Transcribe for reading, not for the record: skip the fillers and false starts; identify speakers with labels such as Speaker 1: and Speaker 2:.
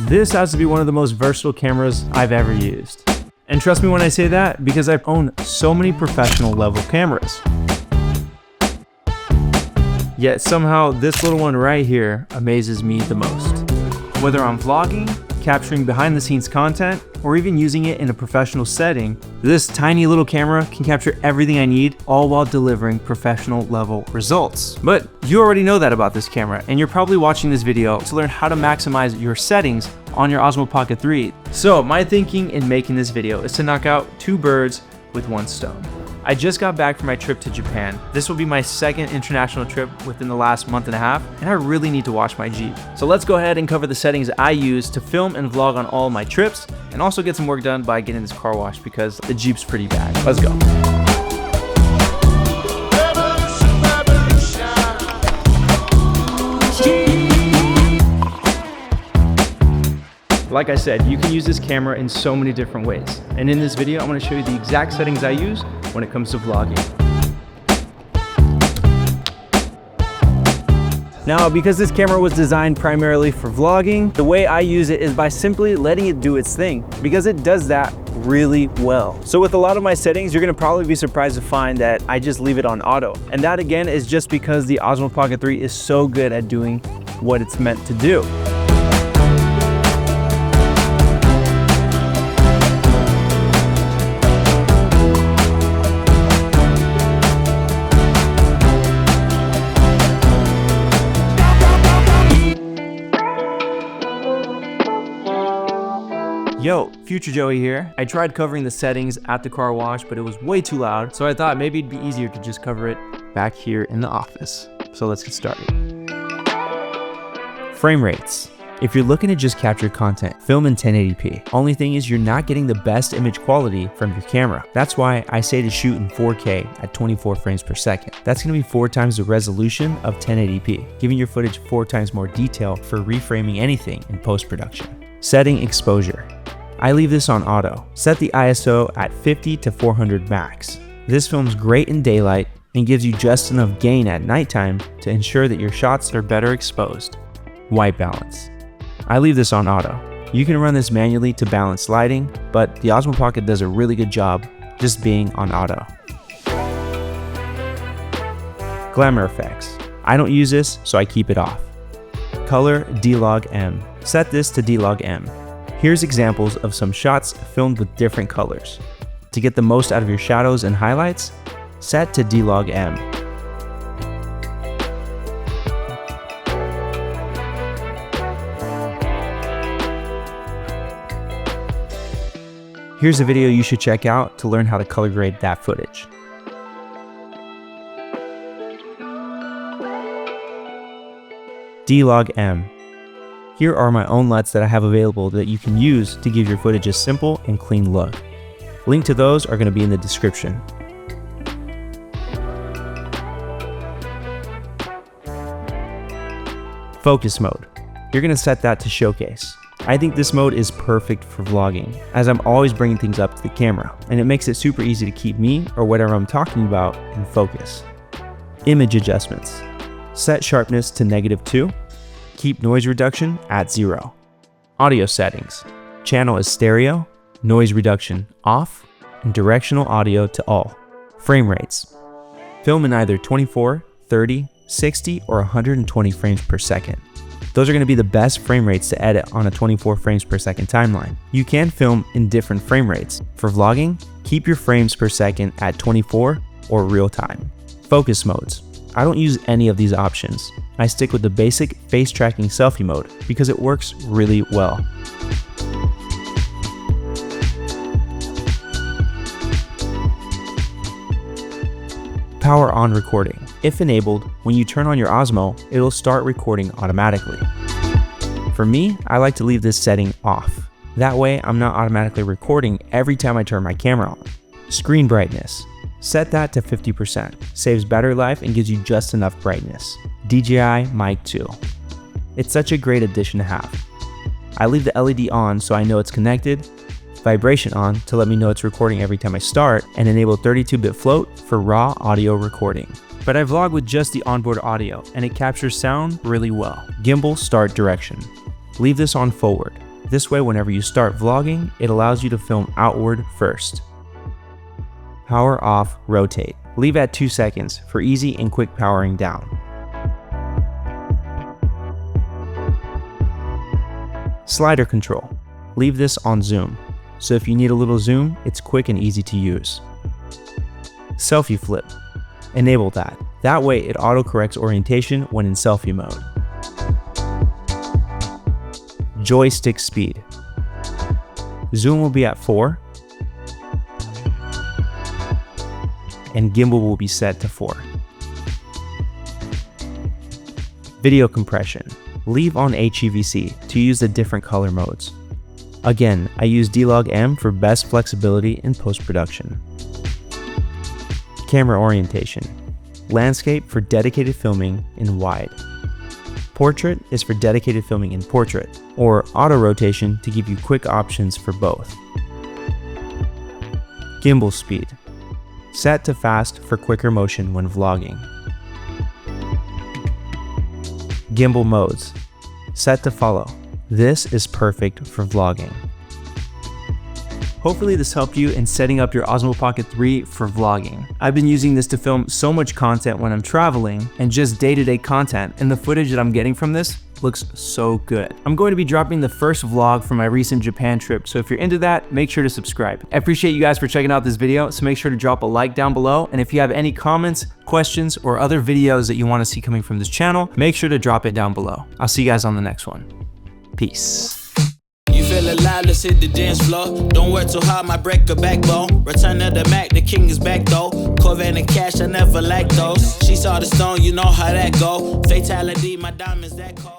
Speaker 1: This has to be one of the most versatile cameras I've ever used. And trust me when I say that, because I've owned so many professional level cameras. Yet somehow this little one right here amazes me the most. Whether I'm vlogging, capturing behind the scenes content, or even using it in a professional setting, this tiny little camera can capture everything I need, all while delivering professional level results. But you already know that about this camera, and you're probably watching this video to learn how to maximize your settings on your Osmo Pocket 3. So my thinking in making this video is to knock out two birds with one stone. I just got back from my trip to Japan. This will be my second international trip within the last month and a half, and I really need to wash my Jeep. So let's go ahead and cover the settings I use to film and vlog on all my trips, and also get some work done by getting this car washed because the Jeep's pretty bad. Let's go. Like I said, you can use this camera in so many different ways. And in this video, I'm going to show you the exact settings I use when it comes to vlogging. Now, because this camera was designed primarily for vlogging, the way I use it is by simply letting it do its thing, because it does that really well. So with a lot of my settings, you're going to probably be surprised to find that I just leave it on auto. And that again is just because the Osmo Pocket 3 is so good at doing what it's meant to do. Yo, Future Joey here. I tried covering the settings at the car wash, but it was way too loud, so I thought maybe it'd be easier to just cover it back here in the office. So let's get started. Frame rates. If you're looking to just capture content, film in 1080p. Only thing is you're not getting the best image quality from your camera. That's why I say to shoot in 4K at 24 frames per second. That's gonna be 4 times the resolution of 1080p, giving your footage 4 times more detail for reframing anything in post-production. Setting exposure. I leave this on auto. Set the ISO at 50 to 400 max. This films great in daylight and gives you just enough gain at nighttime to ensure that your shots are better exposed. White balance. I leave this on auto. You can run this manually to balance lighting, but the Osmo Pocket does a really good job just being on auto. Glamour effects. I don't use this, so I keep it off. Color D-Log M. Set this to D-Log M. Here's examples of some shots filmed with different colors. To get the most out of your shadows and highlights, set to D-Log M. Here's a video you should check out to learn how to color grade that footage. D-Log M. Here are my own LUTs that I have available that you can use to give your footage a simple and clean look. Link to those are going to be in the description. Focus mode. You're going to set that to showcase. I think this mode is perfect for vlogging, as I'm always bringing things up to the camera, and it makes it super easy to keep me or whatever I'm talking about in focus. Image adjustments. Set sharpness to -2. Keep noise reduction at 0. Audio settings. Channel is stereo, noise reduction off, and directional audio to all. Frame rates. Film in either 24, 30, 60, or 120 frames per second. Those are going to be the best frame rates to edit on a 24 frames per second timeline. You can film in different frame rates. For vlogging, keep your frames per second at 24 or real time. Focus modes. I don't use any of these options. I stick with the basic face tracking selfie mode because it works really well. Power on recording. If enabled, when you turn on your Osmo, it'll start recording automatically. For me, I like to leave this setting off. That way, I'm not automatically recording every time I turn my camera on. Screen brightness. Set that to 50%. Saves battery life and gives you just enough brightness. DJI Mic 2. It's such a great addition to have. I leave the LED on so I know it's connected, vibration on to let me know it's recording every time I start, and enable 32-bit float for raw audio recording. But I vlog with just the onboard audio and it captures sound really well. Gimbal start direction. Leave this on forward. This way, whenever you start vlogging, it allows you to film outward first. Power off, rotate. Leave at 2 seconds for easy and quick powering down. Slider control. Leave this on zoom, so if you need a little zoom, it's quick and easy to use. Selfie flip. Enable that. That way it auto-corrects orientation when in selfie mode. Joystick speed. Zoom will be at 4, and gimbal will be set to 4. Video compression. Leave on HEVC to use the different color modes. Again, I use D-Log-M for best flexibility in post-production. Camera orientation. Landscape for dedicated filming in wide. Portrait is for dedicated filming in portrait, or auto rotation to give you quick options for both. Gimbal speed. Set to fast for quicker motion when vlogging. Gimbal modes. Set to follow. This is perfect for vlogging. Hopefully this helped you in setting up your Osmo Pocket 3 for vlogging. I've been using this to film so much content when I'm traveling and just day-to-day content, and the footage that I'm getting from this looks so good. I'm going to be dropping the first vlog from my recent Japan trip, so if you're into that, make sure to subscribe. I appreciate you guys for checking out this video, so make sure to drop a like down below, and if you have any comments, questions, or other videos that you want to see coming from this channel, make sure to drop it down below. I'll see you guys on the next one. Peace.
Speaker 2: You feel alive, let's hit the dance floor. Don't work too hard, might break a backbone. Return of the Mac, the king is back though. Corvette and cash, I never lack those. She saw the stone, you know how that go. Fatality, my diamonds that cold.